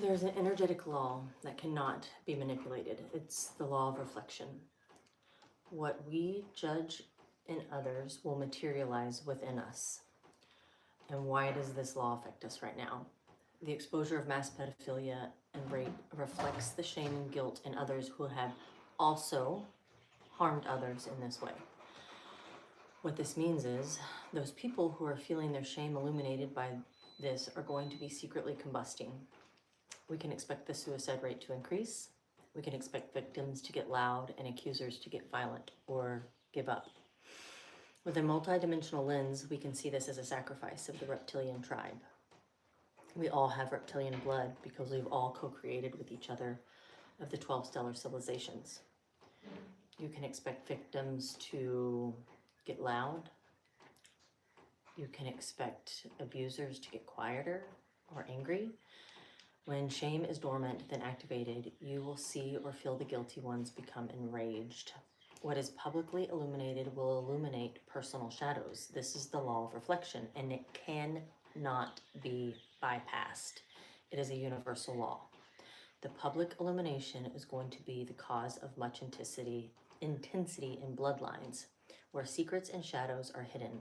There's an energetic law that cannot be manipulated. It's the law of reflection. What we judge in others will materialize within us. And why does this law affect us right now? The exposure of mass pedophilia and rape reflects the shame and guilt in others who have also harmed others in this way. What this means is those people who are feeling their shame illuminated by this are going to be secretly combusting. We can expect the suicide rate to increase. We can expect victims to get loud and accusers to get violent or give up. With a multidimensional lens, we can see this as a sacrifice of the reptilian tribe. We all have reptilian blood because we've all co-created with each other of the 12 stellar civilizations. You can expect victims to get loud. You can expect abusers to get quieter or angry. When shame is dormant, then activated, you will see or feel the guilty ones become enraged. What is publicly illuminated will illuminate personal shadows. This is the law of reflection, and it cannot be bypassed. It is a universal law. The public illumination is going to be the cause of much intensity in bloodlines, where secrets and shadows are hidden.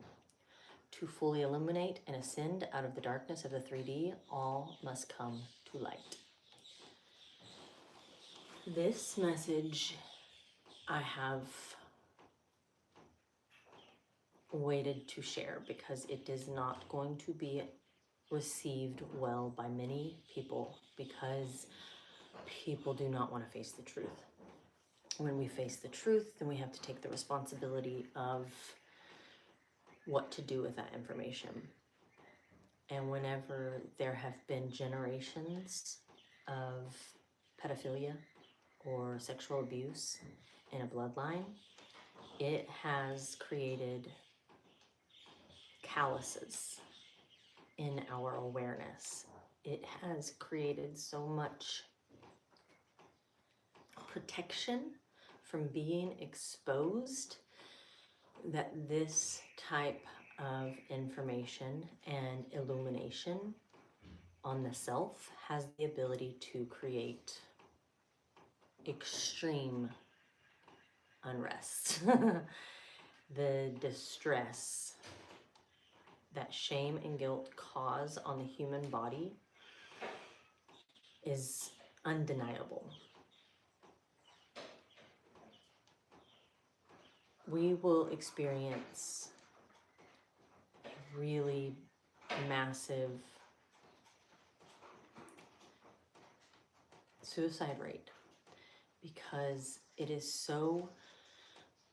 To fully illuminate and ascend out of the darkness of the 3D, all must come to light. This message I have waited to share because it is not going to be received well by many people because people do not want to face the truth. When we face the truth, then we have to take the responsibility of what to do with that information. And whenever there have been generations of pedophilia or sexual abuse in a bloodline, it has created calluses in our awareness. It has created so much protection from being exposed that this type of information and illumination on the self has the ability to create extreme unrest. The distress that shame and guilt cause on the human body is undeniable. We will experience a really massive suicide rate because it is so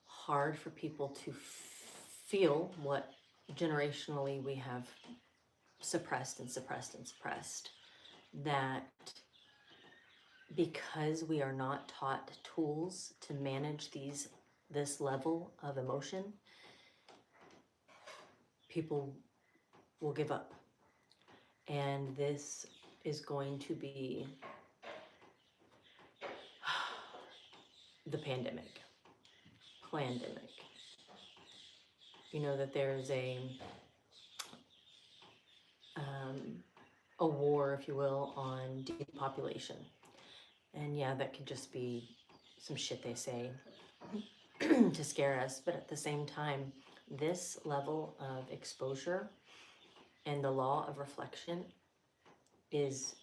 hard for people to feel what generationally we have suppressed and suppressed and suppressed, that because we are not taught tools to manage this level of emotion, people will give up. And this is going to be the pandemic. You know that there's a war, if you will, on depopulation. And yeah, that could just be some shit they say to scare us. But at the same time, this level of exposure and the law of reflection is,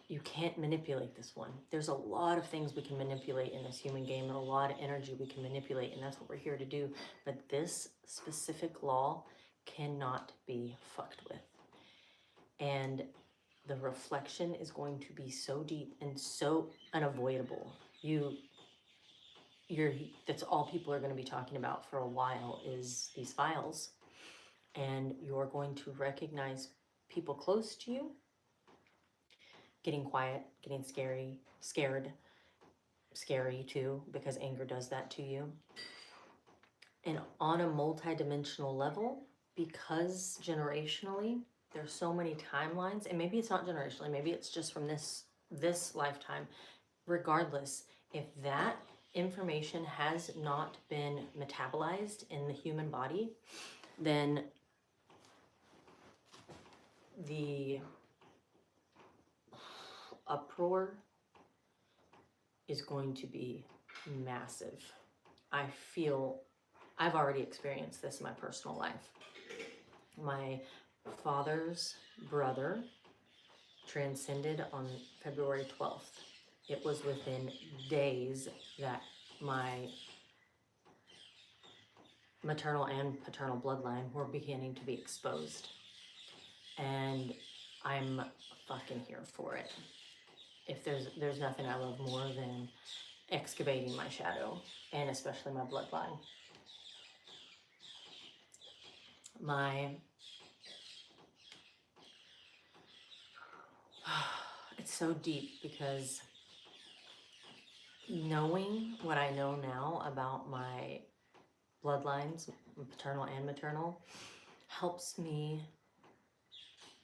you can't manipulate this one. There's a lot of things we can manipulate in this human game and a lot of energy we can manipulate, and that's what we're here to do. But this specific law cannot be fucked with. And the reflection is going to be so deep and so unavoidable. That's all people are going to be talking about for a while is these files. And you're going to recognize people close to you getting quiet, getting scared, scary too, because anger does that to you. And on a multidimensional level, because generationally, there's so many timelines, and maybe it's not generationally, maybe it's just from this lifetime. Regardless, if that information has not been metabolized in the human body, then the uproar is going to be massive. I've already experienced this in my personal life. My father's brother transcended on February 12th. It was within days that my maternal and paternal bloodline were beginning to be exposed. And I'm fucking here for it. If there's nothing I love more than excavating my shadow, and especially my bloodline. It's so deep because knowing what I know now about my bloodlines, paternal and maternal, helps me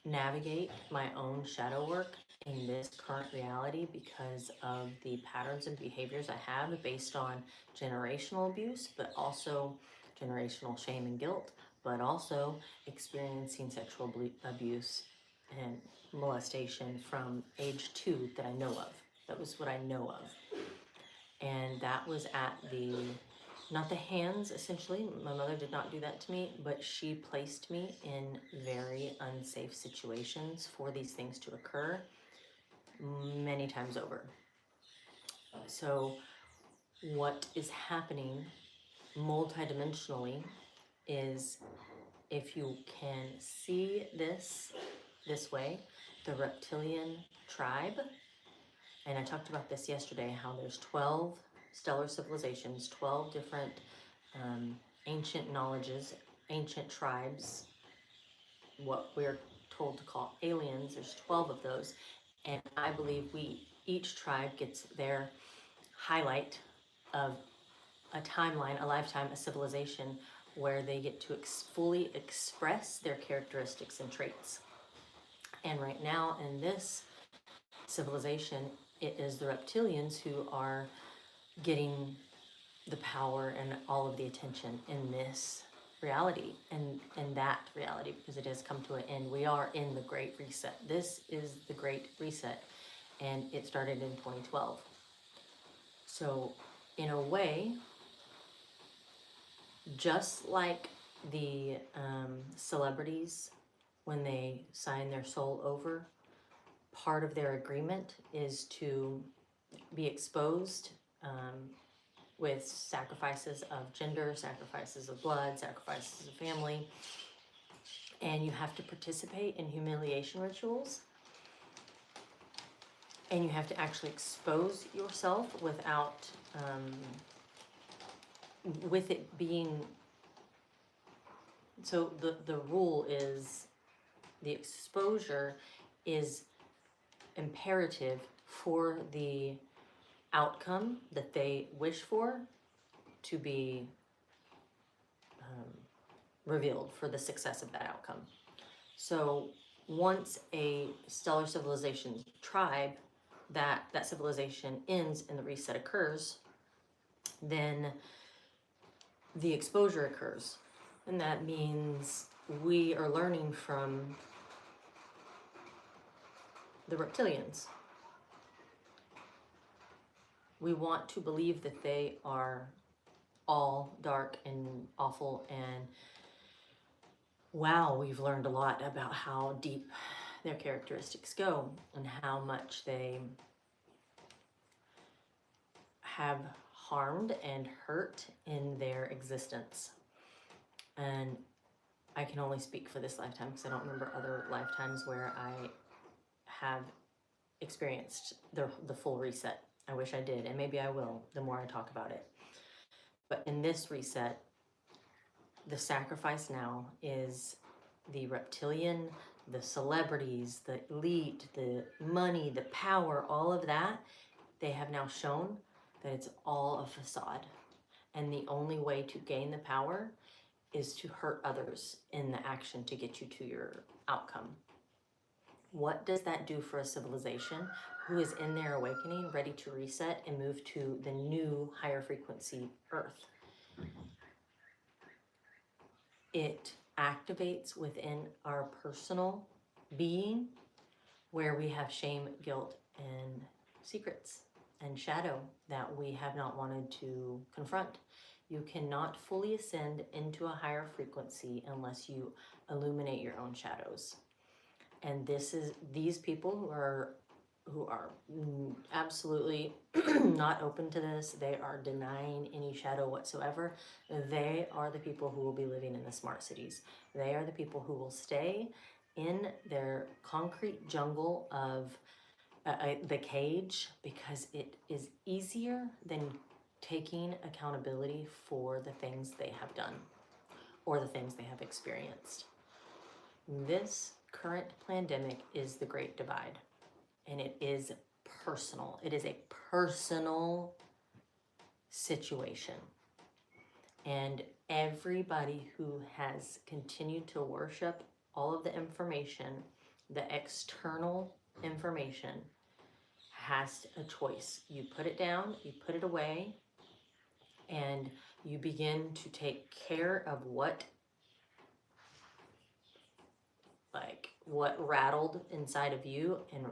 navigate my own shadow work in this current reality because of the patterns and behaviors I have based on generational abuse, but also generational shame and guilt, but also experiencing sexual abuse and molestation from age 2 that I know of. That was what I know of. And that was at not the hands, essentially. My mother did not do that to me, but she placed me in very unsafe situations for these things to occur many times over. So what is happening multidimensionally is, if you can see this way, the reptilian tribe, and I talked about this yesterday, how there's 12 stellar civilizations, 12 different ancient knowledges, ancient tribes, what we're told to call aliens. There's 12 of those, and I believe each tribe gets their highlight of a timeline, a lifetime, a civilization where they get to fully express their characteristics and traits. And right now in this civilization, it is the reptilians who are getting the power and all of the attention in this reality and that reality, because it has come to an end. We are in the Great Reset. This is the Great Reset, and it started in 2012. So in a way, just like the celebrities, when they sign their soul over, part of their agreement is to be exposed with sacrifices of gender, sacrifices of blood, sacrifices of family, and you have to participate in humiliation rituals, and you have to actually expose yourself without, with it being, so the rule is the exposure is imperative for the outcome that they wish for to be revealed, for the success of that outcome. So once a stellar civilization tribe, that civilization ends and the reset occurs, then the exposure occurs. And that means we are learning from the reptilians. We want to believe that they are all dark and awful, and wow, we've learned a lot about how deep their characteristics go and how much they have harmed and hurt in their existence. And I can only speak for this lifetime because I don't remember other lifetimes where I have experienced the full reset. I wish I did, and maybe I will the more I talk about it. But in this reset, the sacrifice now is the reptilian, the celebrities, the elite, the money, the power, all of that. They have now shown that it's all a facade. And the only way to gain the power is to hurt others in the action to get you to your outcome. What does that do for a civilization who is in their awakening, ready to reset and move to the new higher frequency Earth? It activates within our personal being where we have shame, guilt, and secrets and shadow that we have not wanted to confront. You cannot fully ascend into a higher frequency unless you illuminate your own shadows. And these people who are absolutely not open to this, they are denying any shadow whatsoever. They are the people who will be living in the smart cities. They are the people who will stay in their concrete jungle of the cage, because it is easier than taking accountability for the things they have done or the things they have experienced. This current pandemic is the Great Divide, and it is personal. It is a personal situation. And everybody who has continued to worship all of the information, the external information, has a choice. You put it down, you put it away, and you begin to take care of what rattled inside of you and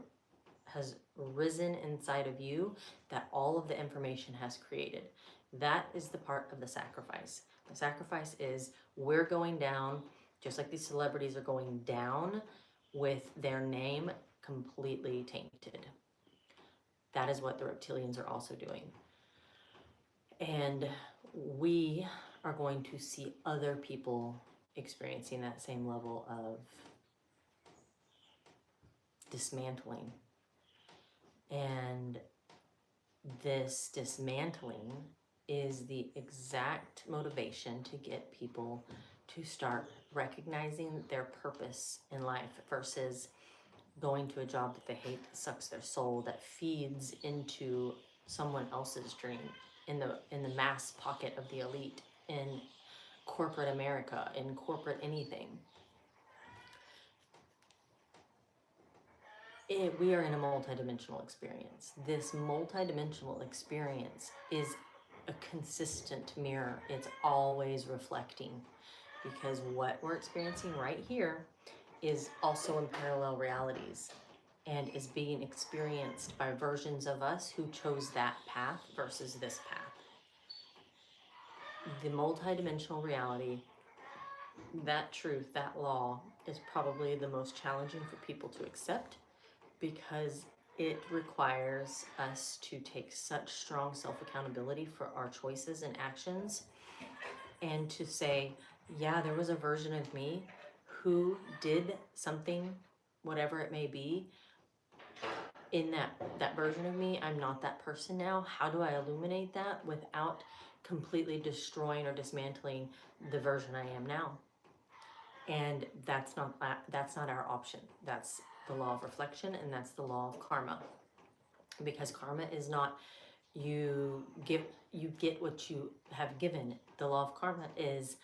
has risen inside of you, that all of the information has created. That is the part of the sacrifice. The sacrifice is, we're going down, just like these celebrities are going down with their name completely tainted. That is what the reptilians are also doing. And we are going to see other people experiencing that same level of dismantling. And this dismantling is the exact motivation to get people to start recognizing their purpose in life versus going to a job that they hate, that sucks their soul, that feeds into someone else's dream, in the mass pocket of the elite, in corporate America, in corporate anything. We are in a multidimensional experience. This multidimensional experience is a consistent mirror. It's always reflecting, because what we're experiencing right here is also in parallel realities and is being experienced by versions of us who chose that path versus this path. The multidimensional reality, that truth, that law, is probably the most challenging for people to accept, because it requires us to take such strong self-accountability for our choices and actions, and to say, yeah, there was a version of me who did something, whatever it may be. In that version of me, I'm not that person now. How do I illuminate that without completely destroying or dismantling the version I am now? And that's not our option. That's the law of reflection, and that's the law of karma. Because karma is not you get what you have given. The law of karma is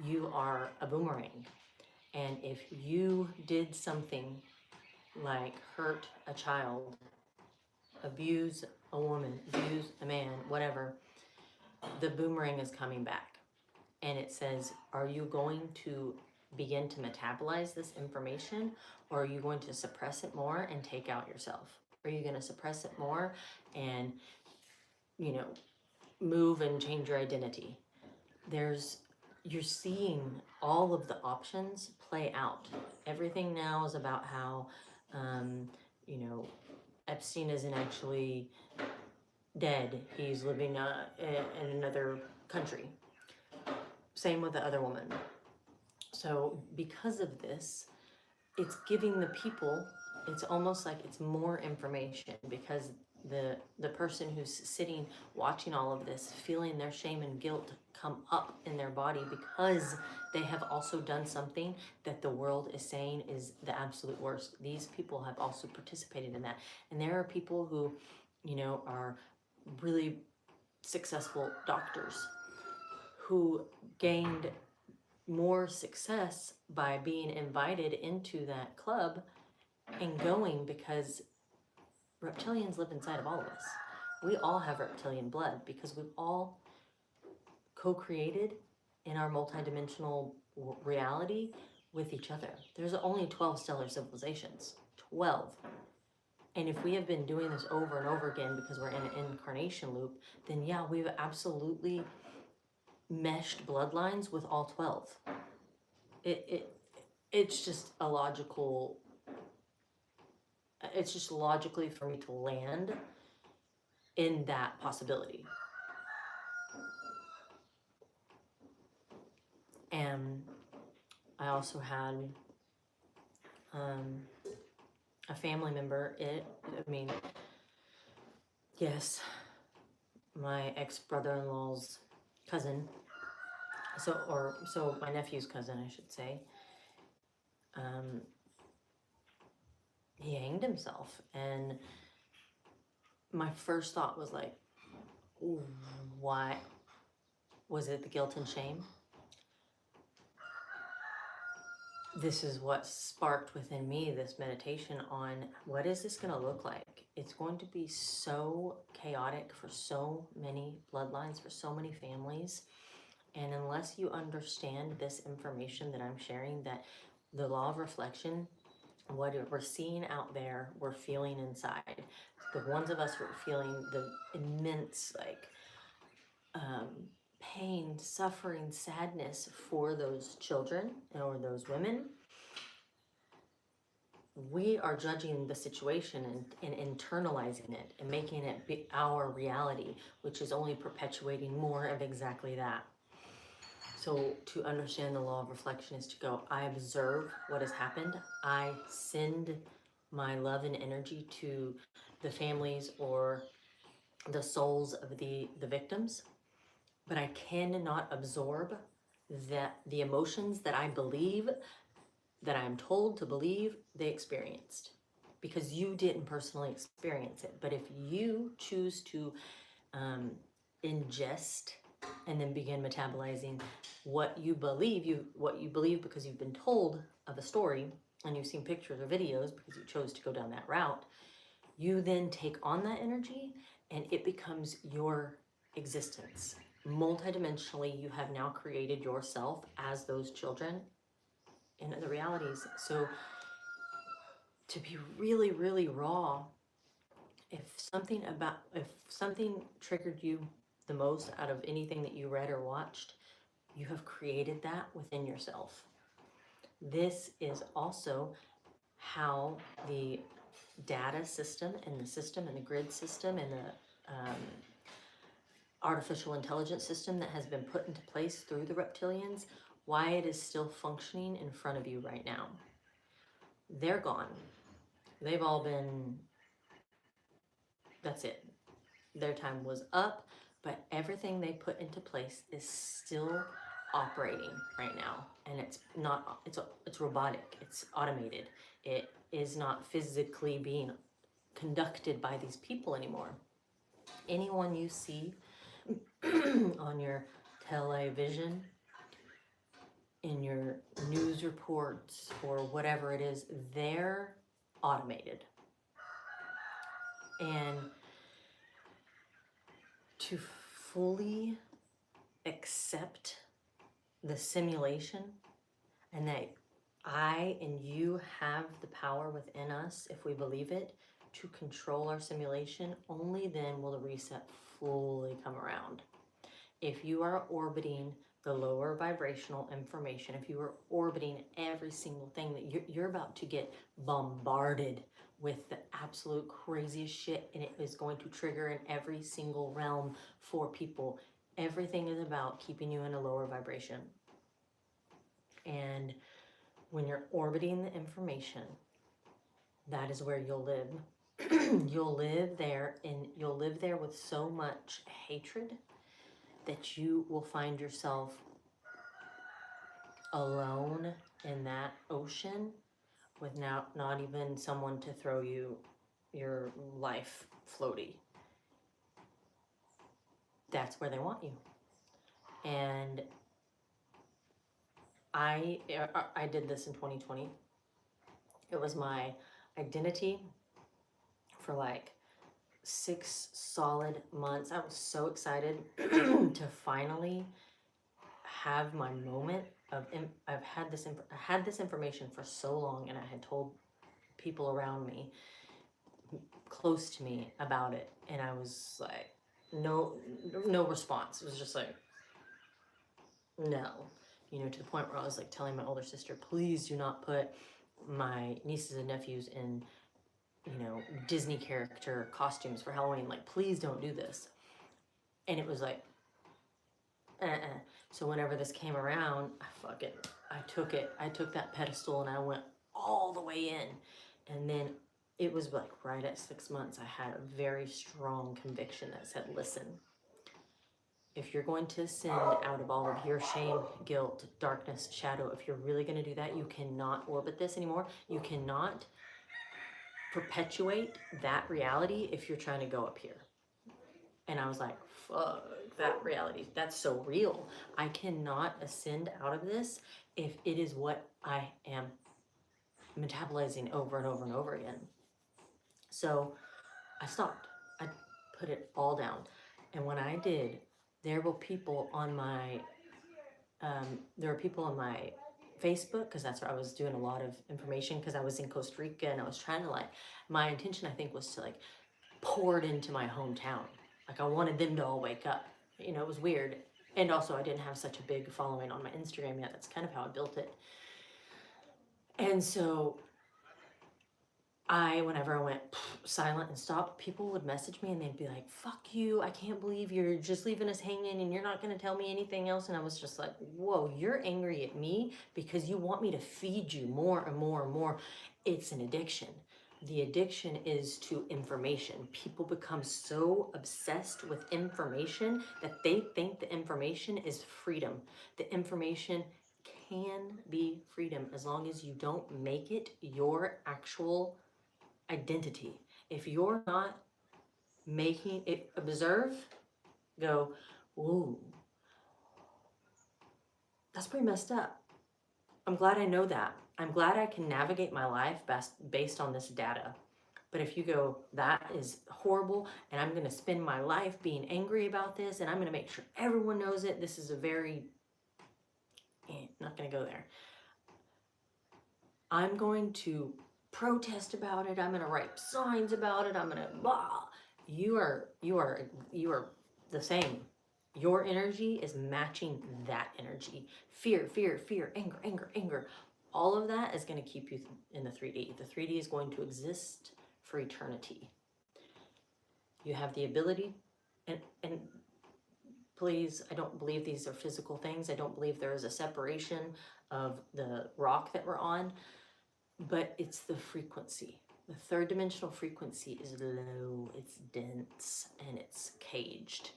you are a boomerang. And if you did something like hurt a child, abuse a woman, abuse a man, whatever, the boomerang is coming back. And it says, are you going to begin to metabolize this information, or are you going to suppress it more and take out yourself? Are you going to suppress it more and, move and change your identity? You're seeing all of the options play out. Everything now is about how, Epstein isn't actually dead. He's living in another country. Same with the other woman. So because of this, it's giving the people, it's almost like it's more information, because the person who's sitting watching all of this, feeling their shame and guilt come up in their body because they have also done something that the world is saying is the absolute worst. These people have also participated in that. And there are people who, are really successful doctors who gained more success by being invited into that club and going, because reptilians live inside of all of us. We all have reptilian blood, because we've all co-created in our multidimensional reality with each other. There's only 12 stellar civilizations. 12. And if we have been doing this over and over again because we're in an incarnation loop, then yeah, we've absolutely meshed bloodlines with all 12. It's just a logical, it's just logically for me to land in that possibility. And I also had a family member, yes, my ex-brother-in-law's cousin, so my nephew's cousin, I should say, he hanged himself. And my first thought was like, why? Was it the guilt and shame? This is what sparked within me this meditation on what is this going to look like? It's going to be so chaotic for so many bloodlines, for so many families. And unless you understand this information that I'm sharing, that the law of reflection, what we're seeing out there, we're feeling inside. The ones of us who are feeling the immense pain, suffering, sadness for those children or those women, we are judging the situation and internalizing it and making it be our reality, which is only perpetuating more of exactly that. So to understand the law of reflection is to go, I observe what has happened. I send my love and energy to the families or the souls of the victims, but I cannot absorb that the emotions that I believe, that I'm told to believe they experienced, because you didn't personally experience it. But if you choose to ingest and then begin metabolizing what you believe because you've been told of a story and you've seen pictures or videos because you chose to go down that route, you then take on that energy and it becomes your existence. Multidimensionally, you have now created yourself as those children in the realities. So to be really, really raw, if something triggered you the most out of anything that you read or watched, you have created that within yourself. This is also how the data system and the grid system and the artificial intelligence system that has been put into place through the reptilians, why it is still functioning in front of you right now. They're gone. They've all been, that's it. Their time was up, but everything they put into place is still operating right now. And it's robotic, it's automated. It is not physically being conducted by these people anymore. Anyone you see on your television, in your news reports, or whatever it is, they're automated. And to fully accept the simulation and that I and you have the power within us, if we believe it, to control our simulation, only then will the reset fully come around. If you are orbiting the lower vibrational information, if you are orbiting every single thing that you're about to get bombarded with the absolute craziest shit, and it is going to trigger in every single realm for people. Everything is about keeping you in a lower vibration. And when you're orbiting the information, that is where you'll live. You'll live there, and you'll live there with so much hatred that you will find yourself alone in that ocean with not even someone to throw you your life floaty. That's where they want you. And I did this in 2020. It was my identity for like 6 solid months. I was so excited to finally have my moment of, I had this information for so long, and I had told people around me close to me about it, and I was like, no response. It was just like, no, to the point where I was like telling my older sister, please do not put my nieces and nephews in, Disney character costumes for Halloween. Like, please don't do this. And it was like, So whenever this came around, I took it. I took that pedestal and I went all the way in. And then it was like right at 6 months, I had a very strong conviction that said, listen, if you're going to ascend out of all of your shame, guilt, darkness, shadow, if you're really going to do that, you cannot orbit this anymore. You cannot perpetuate that reality if you're trying to go up here. And I was like, fuck that reality. That's so real. I cannot ascend out of this if it is what I am metabolizing over and over and over again. So I stopped. I put it all down. And when I did, there were people on my Facebook, because that's where I was doing a lot of information, because I was in Costa Rica and I was trying to my intention, I think, was to pour it into my hometown. Like, I wanted them to all wake up. It was weird. And also, I didn't have such a big following on my Instagram yet. That's kind of how I built it. And so whenever I went silent and stopped, people would message me and they'd be like, fuck you, I can't believe you're just leaving us hanging and you're not going to tell me anything else. And I was just like, whoa, you're angry at me because you want me to feed you more and more and more. It's an addiction. The addiction is to information. People become so obsessed with information that they think the information is freedom. The information can be freedom as long as you don't make it your actual identity. If you're not making it, observe, go, ooh, that's pretty messed up. I'm glad I know that. I'm glad I can navigate my life based on this data. But if you go, that is horrible, and I'm going to spend my life being angry about this, and I'm going to make sure everyone knows it, this is a very, not going to go there. I'm going to protest about it. I'm going to write signs about it. I'm going to blah. You are the same. Your energy is matching that energy. Fear, anger. All of that is going to keep you in the 3D. The 3D is going to exist for eternity. You have the ability, and please, I don't believe these are physical things. I don't believe there is a separation of the rock that we're on, but it's the frequency. The third dimensional frequency is low, it's dense, and it's caged.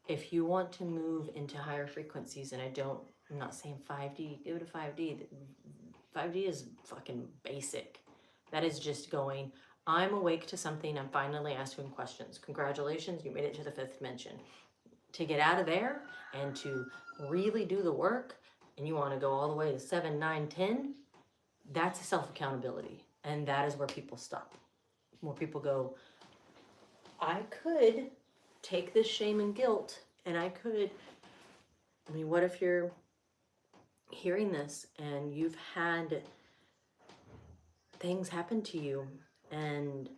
If you want to move into higher frequencies, and I'm not saying 5D, go to 5D. 5D is fucking basic. That is just going, I'm awake to something, I'm finally asking questions. Congratulations, you made it to the 5th dimension. To get out of there and to really do the work, and you want to go all the way to 7, 9, 10, that's a self-accountability. And that is where people stop. Where people go, I could take this shame and guilt, and what if you're hearing this and you've had things happen to you and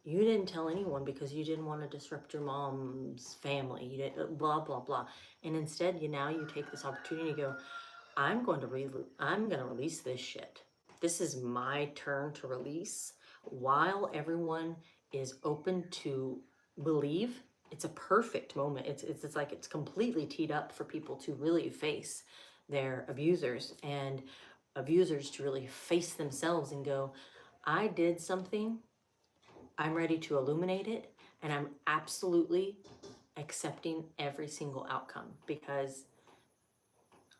you didn't tell anyone because you didn't want to disrupt your mom's family, you didn't, blah, blah, blah. And instead, you take this opportunity to go, I'm going to release this shit. This is my turn to release while everyone is open to believe. It's a perfect moment. It's like it's completely teed up for people to really face their abusers, and abusers to really face themselves and go, I did something, I'm ready to illuminate it, and I'm absolutely accepting every single outcome because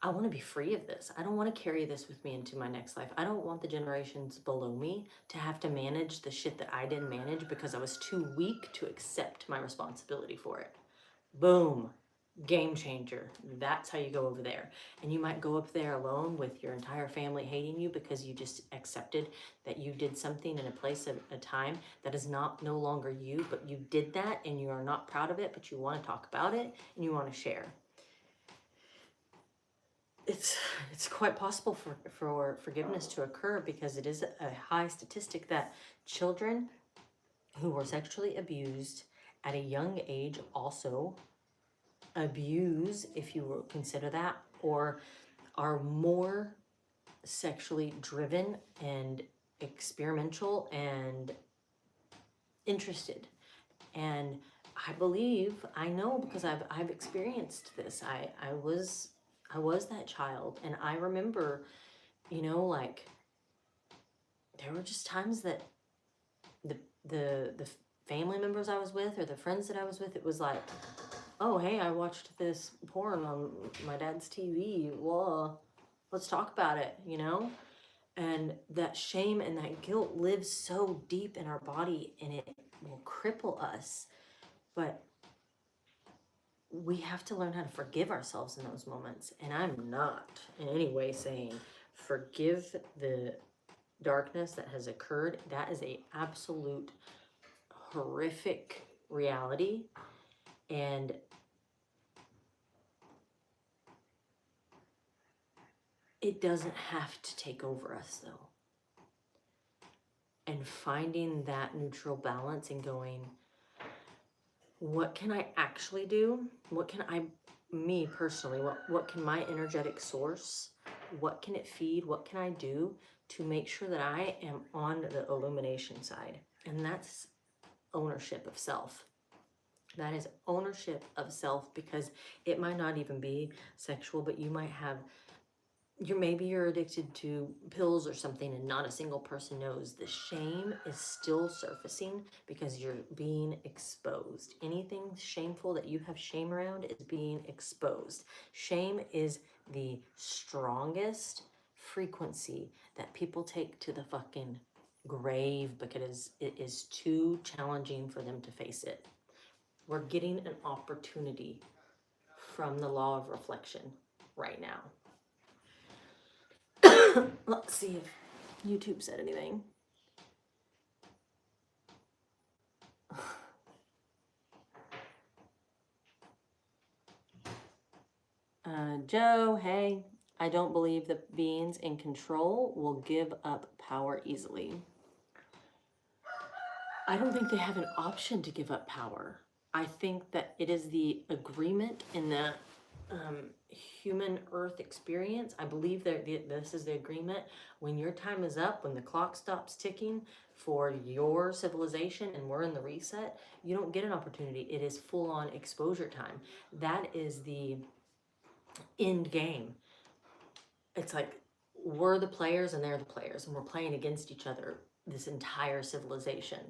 I want to be free of this. I don't want to carry this with me into my next life. I don't want the generations below me to have to manage the shit that I didn't manage because I was too weak to accept my responsibility for it. Boom. Game changer. That's how you go over there. And you might go up there alone with your entire family hating you because you just accepted that you did something in a place at a time that is no longer you, but you did that and you are not proud of it, but you want to talk about it and you want to share. it's quite possible for forgiveness to occur, because it is a high statistic that children who were sexually abused at a young age also abuse, if you will consider that, or are more sexually driven and experimental and interested. And I know, because I've experienced this. I was that child, and I remember, like, there were just times that the family members I was with, or the friends that I was with, it was like, oh, hey, I watched this porn on my dad's TV. Whoa, let's talk about it, And that shame and that guilt lives so deep in our body, and it will cripple us. But we have to learn how to forgive ourselves in those moments. And I'm not in any way saying forgive the darkness that has occurred. That is a absolute horrific reality. And it doesn't have to take over us, though. And finding that neutral balance and going, what can I actually do? What can me personally, what can my energetic source, what can it feed? What can I do to make sure that I am on the illumination side? And that's ownership of self. That is ownership of self, because it might not even be sexual, but you might have, maybe you're addicted to pills or something, and not a single person knows. The shame is still surfacing because you're being exposed. Anything shameful that you have shame around is being exposed. Shame is the strongest frequency that people take to the fucking grave, because it is too challenging for them to face it. We're getting an opportunity from the law of reflection right now. Let's see if YouTube said anything. Joe, hey, I don't believe that beings in control will give up power easily. I don't think they have an option to give up power. I think that it is the agreement in the human earth experience. I believe that this is the agreement. When your time is up, when the clock stops ticking for your civilization and we're in the reset, you don't get an opportunity. It is full on exposure time. That is the end game. It's like we're the players and they're the players, and we're playing against each other, this entire civilization.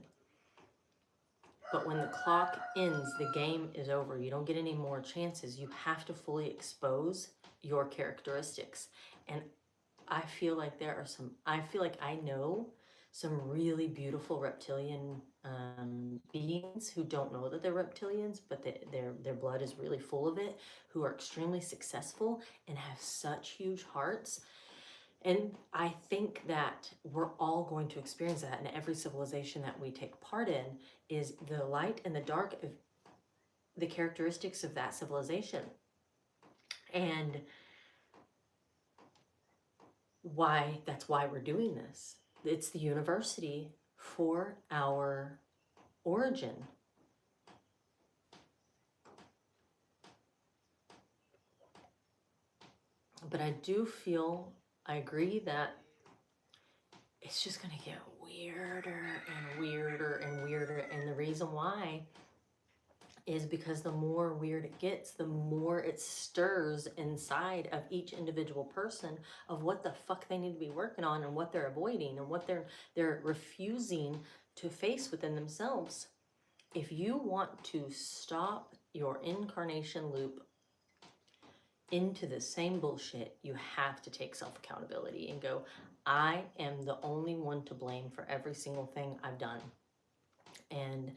But when the clock ends, the game is over. You don't get any more chances. You have to fully expose your characteristics. And I feel like I know some really beautiful reptilian beings who don't know that they're reptilians, but their blood is really full of it, who are extremely successful and have such huge hearts. And I think that we're all going to experience that in every civilization that we take part in, is the light and the dark of the characteristics of that civilization. And that's why we're doing this. It's the university for our origin. But I agree that it's just going to get weirder and weirder and weirder. And the reason why is because the more weird it gets, the more it stirs inside of each individual person of what the fuck they need to be working on, and what they're avoiding, and what they're refusing to face within themselves. If you want to stop your incarnation loop into the same bullshit, you have to take self-accountability and go, I am the only one to blame for every single thing I've done. And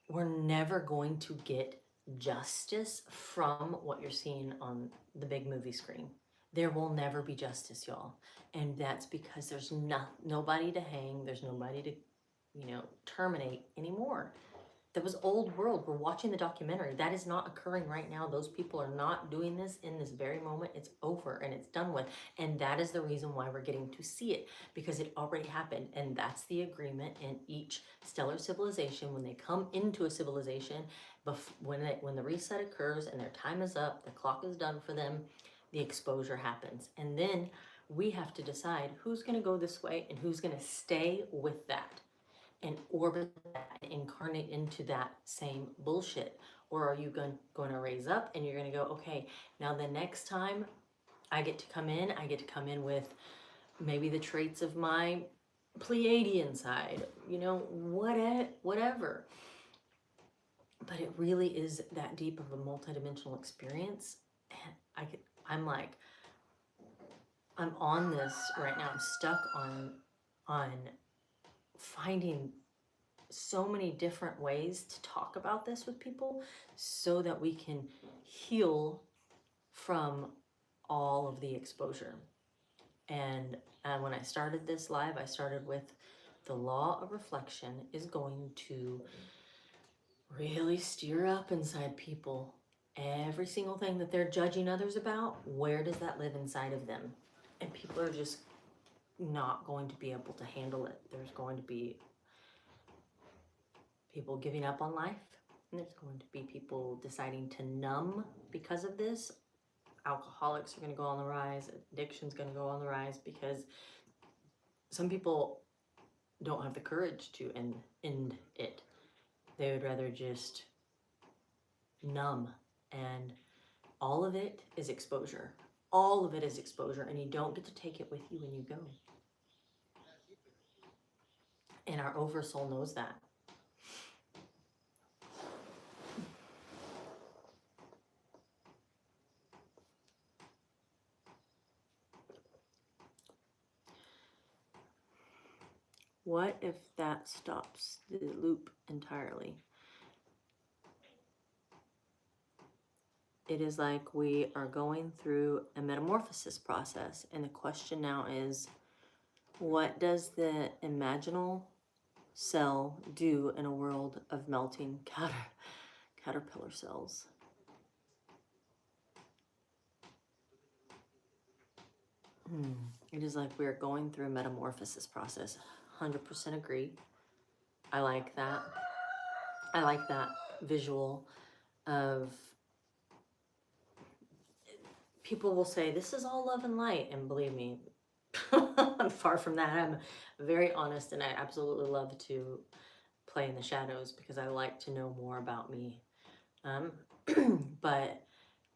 we're never going to get justice from what you're seeing on the big movie screen. There will never be justice, y'all. And that's because there's nobody to hang. There's nobody to, terminate anymore. That was old world. We're watching the documentary. That is not occurring right now. Those people are not doing this in this very moment. It's over and it's done with. And that is the reason why we're getting to see it, because it already happened. And that's the agreement in each stellar civilization. When they come into a civilization, when the reset occurs and their time is up, the clock is done for them, the exposure happens. And then we have to decide who's going to go this way and who's going to stay with that and orbit that and incarnate into that same bullshit. Or are you going to raise up and you're going to go, okay, now the next time I get to come in with maybe the traits of my Pleiadian side, you know, whatever. But it really is that deep of a multidimensional experience. And I'm on this right now. I'm stuck on finding so many different ways to talk about this with people so that we can heal from all of the exposure. And when I started this live, I started with the law of reflection is going to really stir up inside people every single thing that they're judging others about. Where does that live inside of them? And people are just not going to be able to handle it. There's going to be people giving up on life, and there's going to be people deciding to numb because of this. Alcoholics are going to go on the rise. Addiction's going to go on the rise because some people don't have the courage to end it. They would rather just numb, and all of it is exposure. All of it is exposure, and you don't get to take it with you when you go. And our oversoul knows that. What if that stops the loop entirely? It is like we are going through a metamorphosis process, and the question now is, what does the imaginal cell do in a world of melting caterpillar cells? It is like we're going through a metamorphosis process. 100% agree. I like that. I like that visual of people will say, this is all love and light. And believe me, I'm far from that. I'm very honest, and I absolutely love to play in the shadows because I like to know more about me. But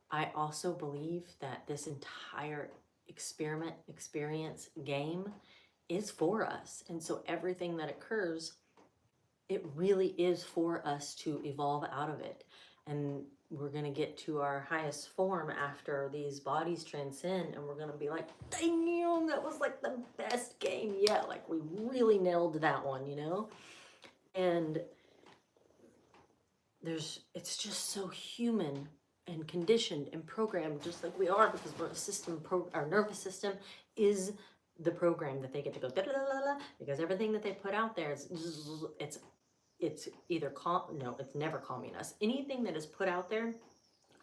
I also believe that this entire experience, game is for us. And so everything that occurs, it really is for us to evolve out of it. And we're going to get to our highest form after these bodies transcend, and we're going to be like, damn, that was like the best game yet. Like, we really nailed that one, you know? And it's just so human and conditioned and programmed, just like we are, because our nervous system is the program that they get to go da da da da, because everything that they put out there it's either it's never calming us. Anything that is put out there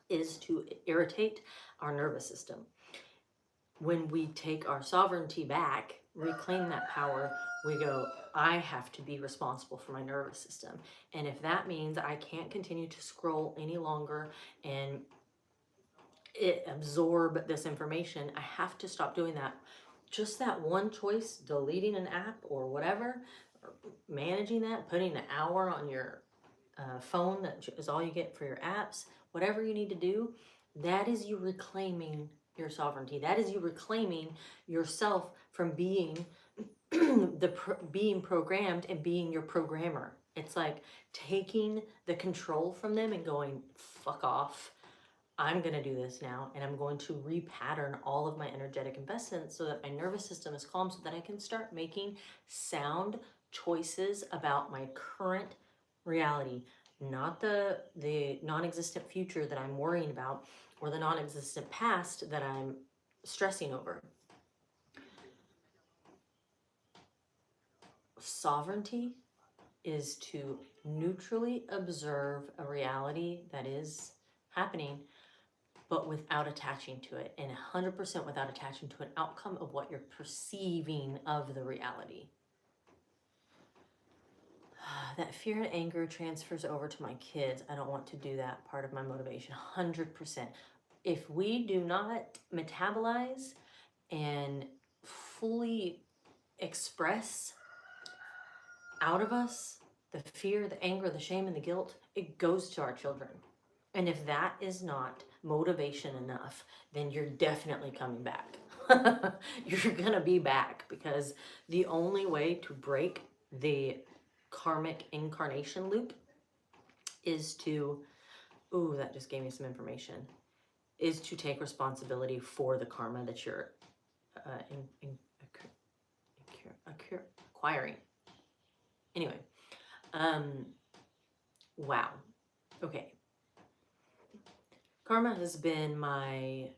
is to irritate our nervous system. When we take our sovereignty back, reclaim that power, we go, I have to be responsible for my nervous system. And if that means I can't continue to scroll any longer and absorb this information, I have to stop doing that. Just that one choice, deleting an app or whatever, or managing that, putting an hour on your phone, that is all you get for your apps, whatever you need to do, that is you reclaiming your sovereignty. That is you reclaiming yourself from being being programmed and being your programmer. It's like taking the control from them and going, fuck off. I'm going to do this now, and I'm going to repattern all of my energetic investments so that my nervous system is calm, so that I can start making sound choices about my current reality, not the non-existent future that I'm worrying about, or the non-existent past that I'm stressing over. Sovereignty is to neutrally observe a reality that is happening, but without attaching to it, and 100% without attaching to an outcome of what you're perceiving of the reality. That fear and anger transfers over to my kids. I don't want to do that. Part of my motivation, 100%. If we do not metabolize and fully express out of us the fear, the anger, the shame, and the guilt, it goes to our children. And if that is not motivation enough, then you're definitely coming back. You're gonna be back, because the only way to break the karmic incarnation loop is to, ooh, that just gave me some information, is to take responsibility for the karma that you're acquiring. Anyway, wow. Okay. Karma has been my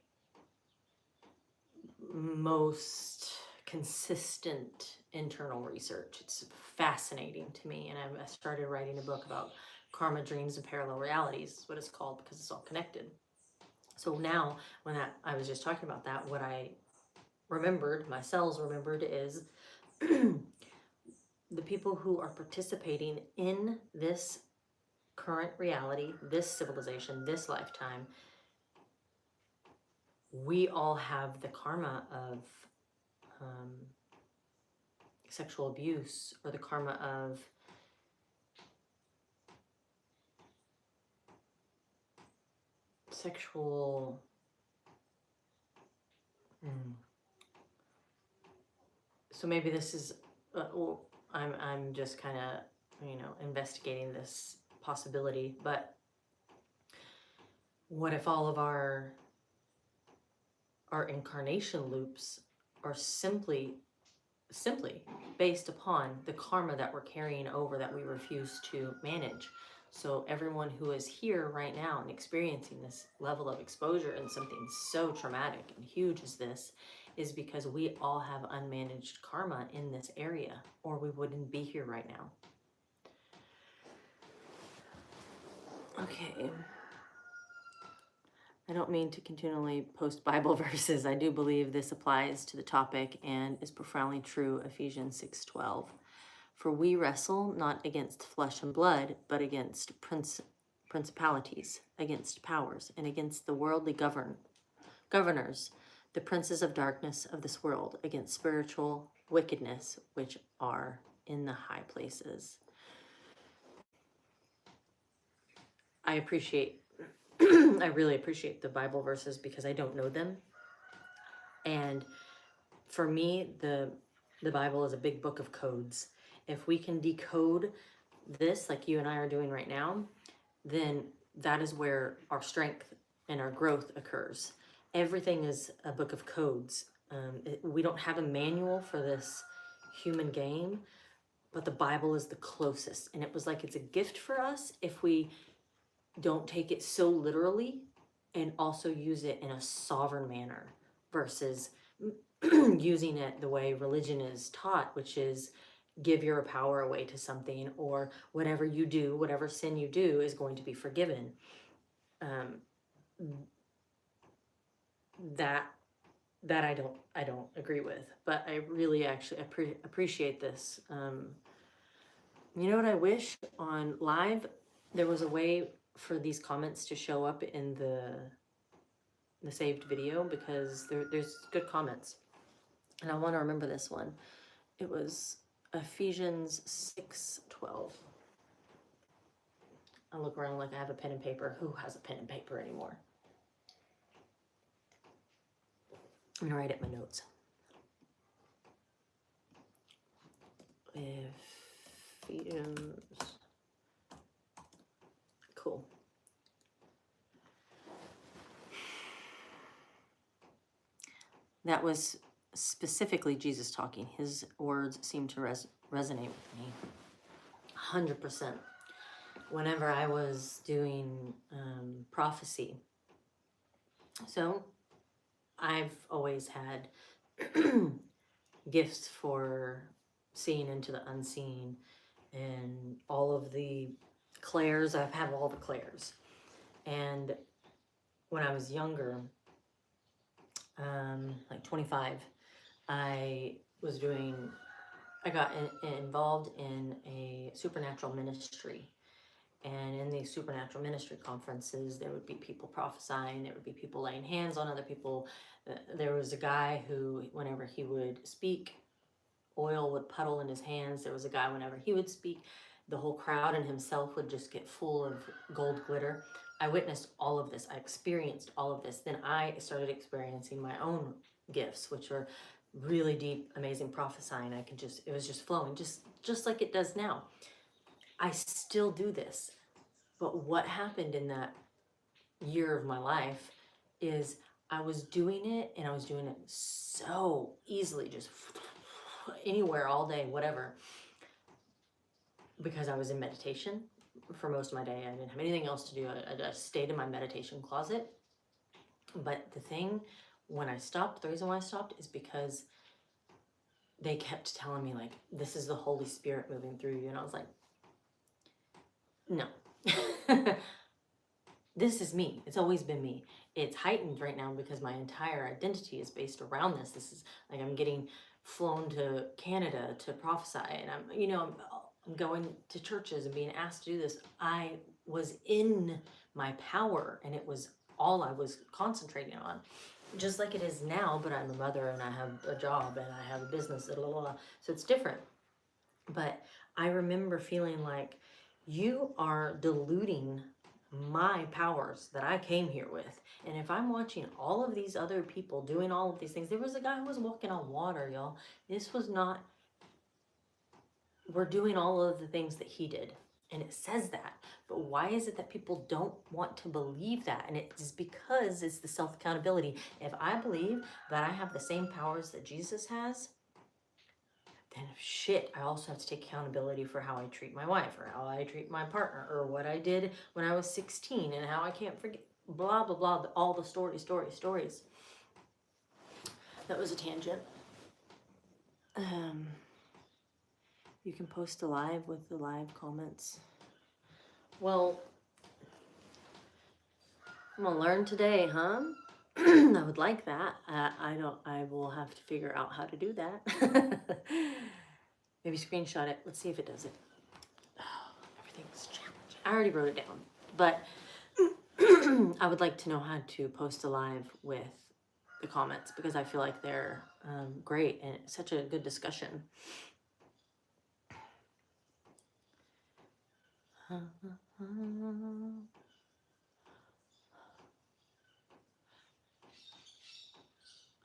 most consistent internal research. It's fascinating to me, and I started writing a book about karma, dreams, and parallel realities, is what it's called, because it's all connected. So now, when I was just talking about that, what I remembered, my cells remembered, is the people who are participating in this current reality, this civilization, this lifetime, we all have the karma of sexual abuse, or the karma of sexual so maybe this is well, I'm just kind of, investigating this possibility, but what if all of our incarnation loops are simply based upon the karma that we're carrying over that we refuse to manage? So everyone who is here right now and experiencing this level of exposure and something so traumatic and huge as this is because we all have unmanaged karma in this area, or we wouldn't be here right now. Okay. I don't mean to continually post Bible verses. I do believe this applies to the topic and is profoundly true. Ephesians 6:12. For we wrestle not against flesh and blood, but against principalities, against powers, and against the worldly governors, the princes of darkness of this world, against spiritual wickedness which are in the high places. I really appreciate the Bible verses because I don't know them. And for me, the Bible is a big book of codes. If we can decode this, like you and I are doing right now, then that is where our strength and our growth occurs. Everything is a book of codes. We don't have a manual for this human game, but the Bible is the closest. And it was like it's a gift for us if we don't take it so literally and also use it in a sovereign manner versus using it the way religion is taught, which is give your power away to something, or whatever you do, whatever sin you do is going to be forgiven. That I don't agree with, but I really actually appreciate this. You know what I wish on live, there was a way for these comments to show up in the saved video, because there's good comments. And I want to remember this one. It was Ephesians 6:12. I look around like I have a pen and paper. Who has a pen and paper anymore? I'm gonna write it in my notes. Ephesians. Cool. That was specifically Jesus talking. His words seem to resonate with me 100%. Whenever I was doing prophecy. So I've always had gifts for seeing into the unseen and all of the clairs. I've had all the clairs. And when I was younger, like 25, I got involved in a supernatural ministry. And in these supernatural ministry conferences, there would be people prophesying, there would be people laying hands on other people. There was a guy who, whenever he would speak, oil would puddle in his hands. There was a guy, whenever he would speak, the whole crowd and himself would just get full of gold glitter. I witnessed all of this. I experienced all of this. Then I started experiencing my own gifts, which were really deep, amazing prophesying. It was just flowing, just like it does now. I still do this. But what happened in that year of my life is I was doing it, and I was doing it so easily, just anywhere, all day, whatever, because I was in meditation for most of my day. I didn't have anything else to do. I just stayed in my meditation closet. But the reason why I stopped is because they kept telling me, like, this is the Holy Spirit moving through you. And I was like, no. This is me. It's always been me. It's heightened right now because my entire identity is based around this. This is like, I'm getting flown to Canada to prophesy, and I'm going to churches and being asked to do this. I was in my power, and it was all I was concentrating on, just like it is now. But I'm a mother, and I have a job, and I have a business, blah, blah, blah. So it's different. But I remember feeling like, you are diluting my powers that I came here with. And if I'm watching all of these other people doing all of these things, there was a guy who was walking on water, y'all. This was not, we're doing all of the things that he did. And it says that. But why is it that people don't want to believe that? And it's because it's the self-accountability. If I believe that I have the same powers that Jesus has, then shit, I also have to take accountability for how I treat my wife, or how I treat my partner, or what I did when I was 16, and how I can't forget, blah, blah, blah, all the stories. That was a tangent. You can post a live with the live comments. Well, I'm gonna learn today, huh? I would like that. I will have to figure out how to do that. Maybe screenshot it. Let's see if it does it. Oh, everything's challenging. I already wrote it down, but I would like to know how to post a live with the comments, because I feel like they're great, and it's such a good discussion. I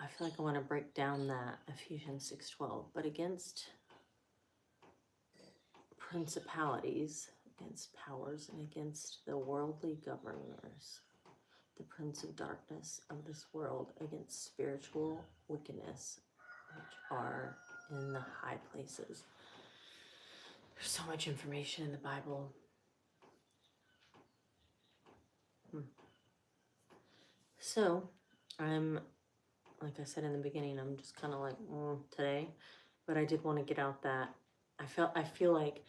feel like I want to break down that Ephesians 6:12, but against principalities, against powers, and against the worldly governors, the prince of darkness of this world, against spiritual wickedness which are in the high places. There's so much information in the Bible. So I'm, like I said in the beginning, I'm just kind of like today, but I did want to get out that I feel like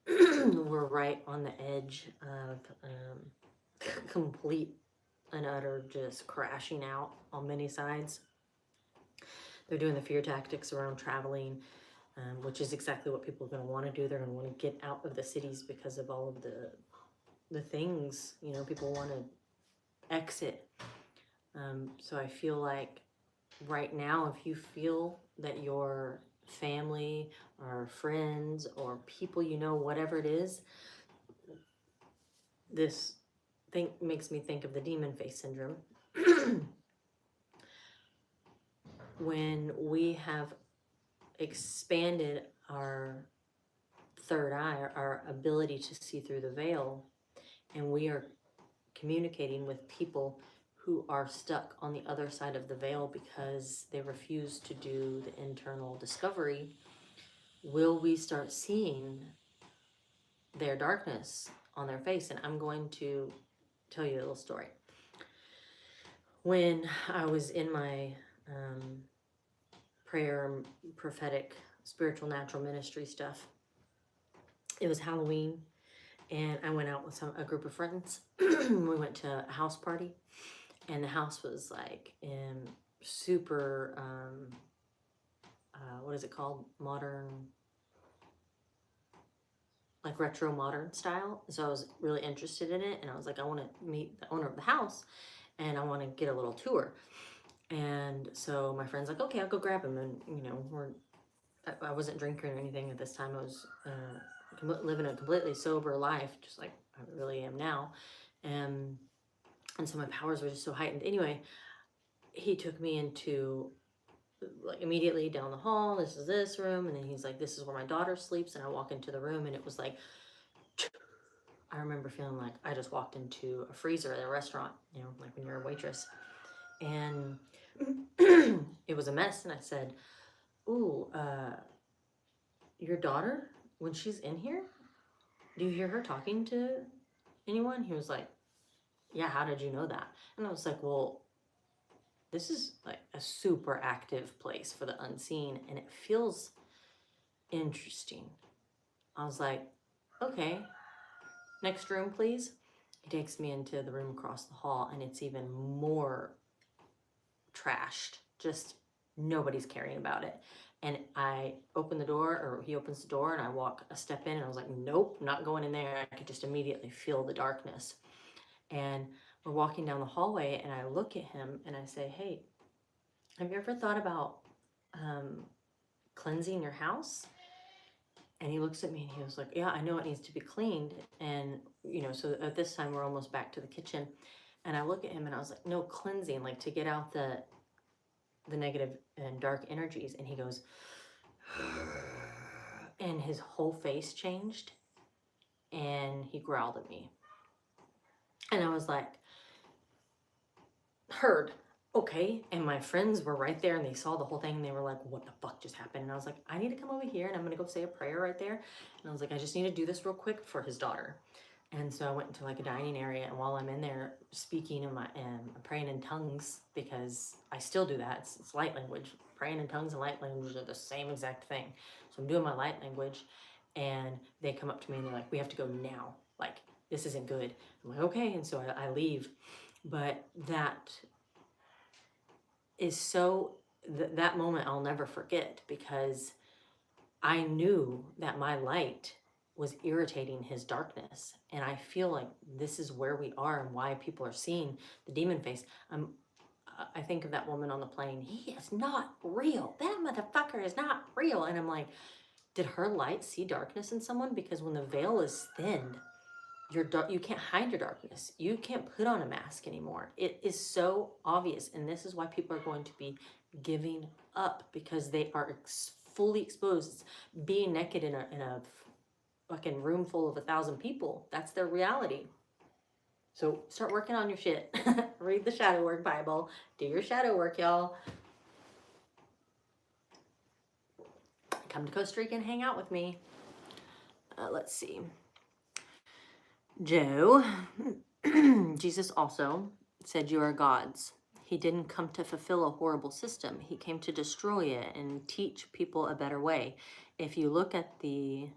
we're right on the edge of complete and utter just crashing out on many sides. They're doing the fear tactics around traveling, which is exactly what people are going to want to do. They're going to want to get out of the cities because of all of the things, people want to exit. So I feel like right now, if you feel that your family or friends or people, whatever it is, this thing makes me think of the demon face syndrome. When we have expanded our third eye, our ability to see through the veil, and we are communicating with people who are stuck on the other side of the veil because they refuse to do the internal discovery, will we start seeing their darkness on their face? And I'm going to tell you a little story. When I was in my prayer, prophetic, spiritual, natural ministry stuff, It was Halloween, and I went out with a group of friends. We went to a house party, and the house was like in super, what is it called? Modern, like retro modern style. So I was really interested in it, and I was like, I want to meet the owner of the house, and I want to get a little tour. And so my friend's like, okay, I'll go grab him. And I wasn't drinking or anything at this time. I was living a completely sober life, just like I really am now. And so my powers were just so heightened. Anyway, he took me into, like, immediately down the hall. This is this room. And then he's like, this is where my daughter sleeps. And I walk into the room, and it was like, I remember feeling like I just walked into a freezer at a restaurant, like when you're a waitress. And it was a mess. And I said, ooh, your daughter, when she's in here, do you hear her talking to anyone? He was like, yeah, how did you know that? And I was like, well, this is like a super active place for the unseen, and it feels interesting. I was like, okay, next room, please. He takes me into the room across the hall, and it's even more trashed. Just nobody's caring about it. And I open the door, or he opens the door, and I walk a step in, and I was like, nope, not going in there. I could just immediately feel the darkness. And we're walking down the hallway, and I look at him and I say, hey, have you ever thought about cleansing your house? And he looks at me and he was like, yeah, I know it needs to be cleaned. And, so at this time we're almost back to the kitchen. And I look at him and I was like, no, cleansing, like to get out the negative and dark energies. And he goes, and his whole face changed, and he growled at me. And I was like, heard, okay. And my friends were right there, and they saw the whole thing, and they were like, what the fuck just happened? And I was like, I need to come over here, and I'm gonna go say a prayer right there. And I was like, I just need to do this real quick for his daughter. And so I went into like a dining area, and while I'm in there speaking I'm praying in tongues, because I still do that. It's light language. Praying in tongues and light language are the same exact thing. So I'm doing my light language, and they come up to me and they're like, we have to go now. Like, this isn't good. I'm like, okay. And so I leave. But that is so, that moment I'll never forget, because I knew that my light was irritating his darkness. And I feel like this is where we are and why people are seeing the demon face. I think of that woman on the plane. He is not real. That motherfucker is not real. And I'm like, did her light see darkness in someone? Because when the veil is thinned, you can't hide your darkness. You can't put on a mask anymore. It is so obvious. And this is why people are going to be giving up, because they are fully exposed. Being naked in a fucking room full of 1,000 people, that's their reality. So start working on your shit. Read the shadow work Bible. Do your shadow work, y'all. Come to Costa Rica and hang out with me. Let's see. Joe, Jesus also said, you are gods. He didn't come to fulfill a horrible system. He came to destroy it and teach people a better way. If you look at the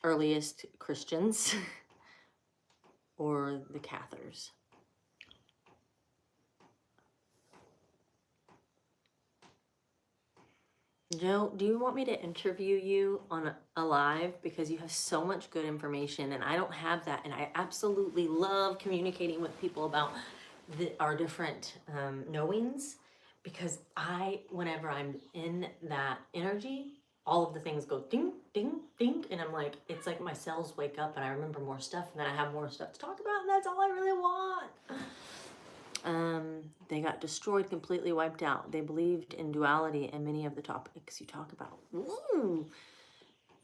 earliest Christians or the Cathars, Joe, do you want me to interview you on a live? Because you have so much good information, and I don't have that. And I absolutely love communicating with people about our different knowings, because whenever I'm in that energy, all of the things go ding, ding, ding. And I'm like, it's like my cells wake up and I remember more stuff, and then I have more stuff to talk about, and that's all I really want. They got destroyed, completely wiped out. They believed in duality and many of the topics you talk about. Ooh.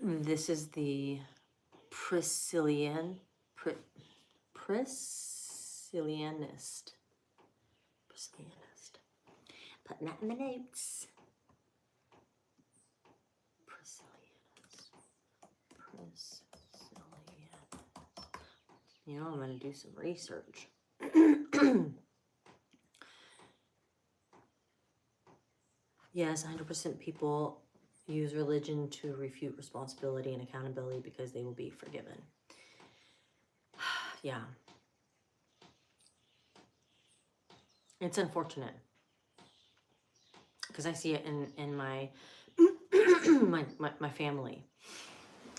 This is the Priscillianist. Priscillianist. Putting that in the notes. Priscillianist. I'm going to do some research. Yes, 100% people use religion to refute responsibility and accountability because they will be forgiven. Yeah. It's unfortunate because I see it in my, my family.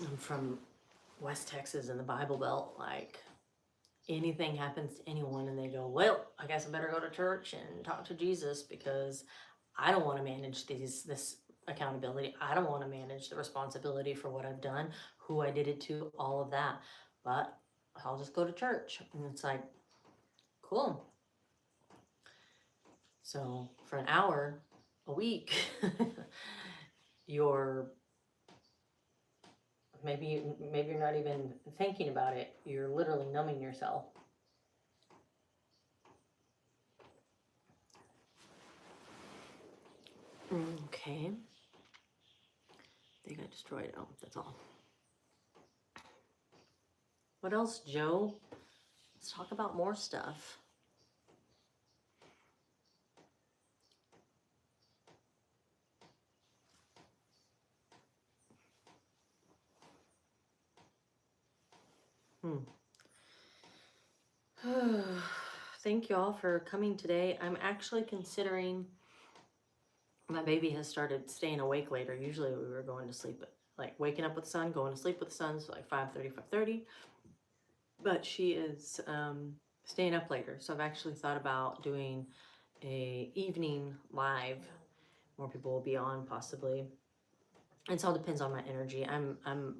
I'm from West Texas in the Bible Belt. Like, anything happens to anyone and they go, well, I guess I better go to church and talk to Jesus because I don't want to manage this accountability. I don't want to manage the responsibility for what I've done, who I did it to, all of that. But I'll just go to church. And it's like, cool. So for an hour a week, you're maybe you're not even thinking about it. You're literally numbing yourself. Okay. They got destroyed. Oh, that's all. What else, Joe? Let's talk about more stuff. Thank you all for coming today. I'm actually considering, my baby has started staying awake later. Usually we were going to sleep at, like, waking up with the sun, going to sleep with the sun, so like 5:30. But she is staying up later. So I've actually thought about doing a evening live. More people will be on possibly. It all depends on my energy. I'm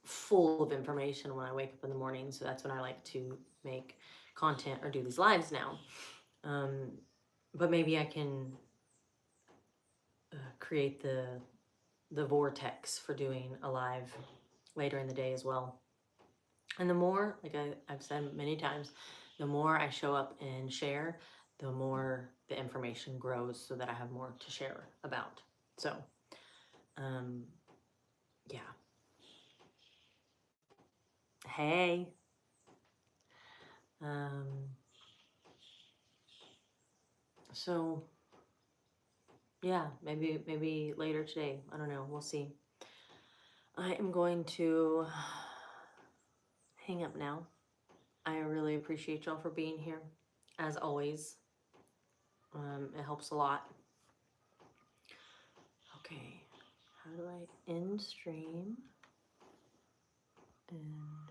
full of information when I wake up in the morning, so that's when I like to make content or do these lives now. But maybe I can create the vortex for doing a live later in the day as well. And the more, like I've said many times, the more I show up and share, the more the information grows so that I have more to share about. So, yeah. Hey. So, yeah, maybe later today. I don't know. We'll see. I am going to hang up now. I really appreciate y'all for being here, as always. It helps a lot. Okay, how do I end stream? And